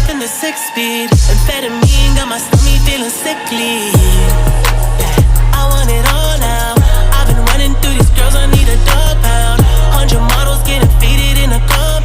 life in the 6-speed. Amphetamine got my stomach feeling sickly. I want it all now. I've been running through these girls, I need a dog pound. 100 models getting faded in a club